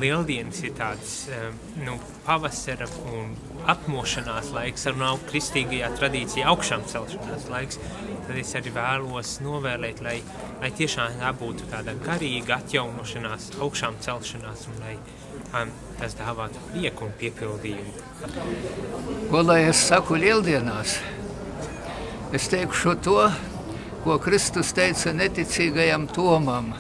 Lieldienas ir tāds pavasara un atmošanās laiks, ar nav kristīgajā tradīcijā augšām celšanās laiks. Tad es arī vēlos novēlēt, lai tiešām tā būtu tāda garīga atjaunošanās, augšām celšanās un lai tas dāvātu prieku un piepildījumu. Ko lai es saku Lieldienās? Es teikšu to, ko Kristus teica neticīgajam Tomam.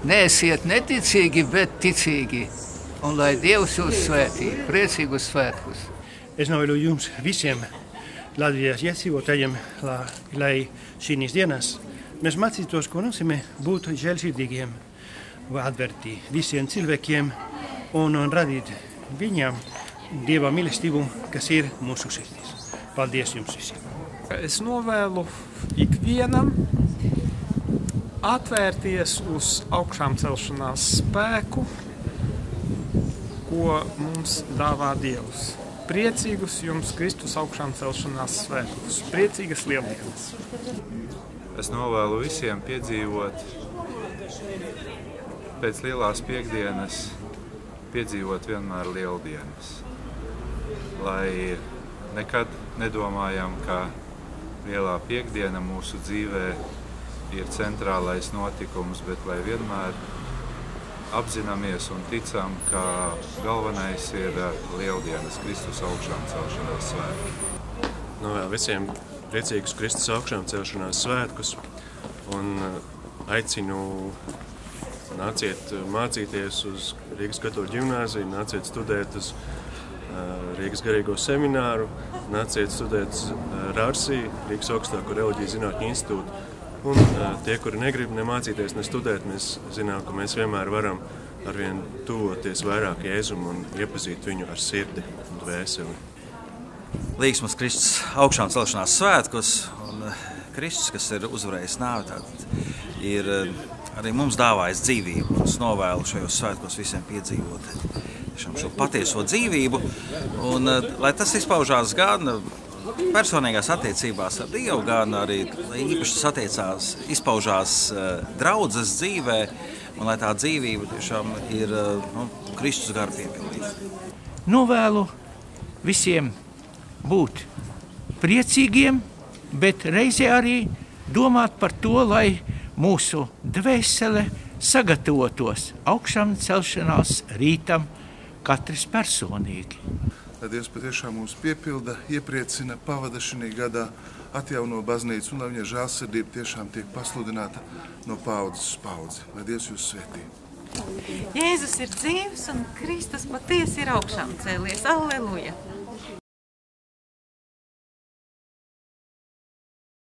Neesiet neticīgi, bet ticīgi, un lai Dievs jūs svētī. Priecīgus svētkus! Es novēlu jums visiem Latvijas iedzīvotājiem, lai šīs dienas mēs mācītos, ko nozīmē būt žēlsirdīgiem, atvērti visiem cilvēkiem un radīt viņam Dieva mīlestību, kas ir mūsu sirdīs. Paldies jums visiem! Es novēlu ikvienam atvērties uz augšām celšanās spēku, ko mums dāvā Dievs. Priecīgus jums Kristus augšām celšanās svētkus. Priecīgas Lieldienas! Es novēlu visiem piedzīvot pēc lielās piekdienas, piedzīvot vienmēr Lieldienas. Lai nekad nedomājam, ka lielā piekdiena mūsu dzīvē ir centrālais notikums, bet lai vienmēr apzināmies un ticam, ka galvenais ir Lieldienas, Kristus augšām celšanās svētki. Novēlu visiem priecīgus Kristus augšām celšanās svētkus un aicinu nāciet mācīties uz Rīgas Katoļu ģimnāziju, nāciet studēt uz Rīgas garīgo semināru, nāciet studēt RARSI, Rīgas augstāko reliģiju zinātņu institūtu. Un tie, kuri negrib ne mācīties, ne studēt, mēs zinām, ka mēs vienmēr varam arvien tuvoties vairāk Jēzum un iepazīt viņu ar sirdi un dvēseli. Līgsmas Kristus augšām celšanās svētkos, un Kristus, kas ir uzvarējis nāvi, ir arī mums dāvājis dzīvību. Es novēlu šajos svētkos visiem piedzīvot šo patieso dzīvību, un lai tas izpaužās gan personīgās attiecībās ar Dievu, gan arī īpaši tas izpaužās draudzes dzīvē, un lai tā dzīvība tiešām ir Kristus garu piepildīta. Novēlu visiem būt priecīgiem, bet reizē arī domāt par to, lai mūsu dvēsele sagatavotos augšām celšanās rītam katrs personīgi. Lai Dievs patiešām mūs piepilda, iepriecina, pavada šī gadā, atjauno baznīcu, un lai viņa žēlsirdība tiešām tiek pasludināta no paudzes uz paudzi. Lai Dievs jūs svētī. Jēzus ir dzīvs un Kristus patiesi ir augšām cēlies. Alleluja!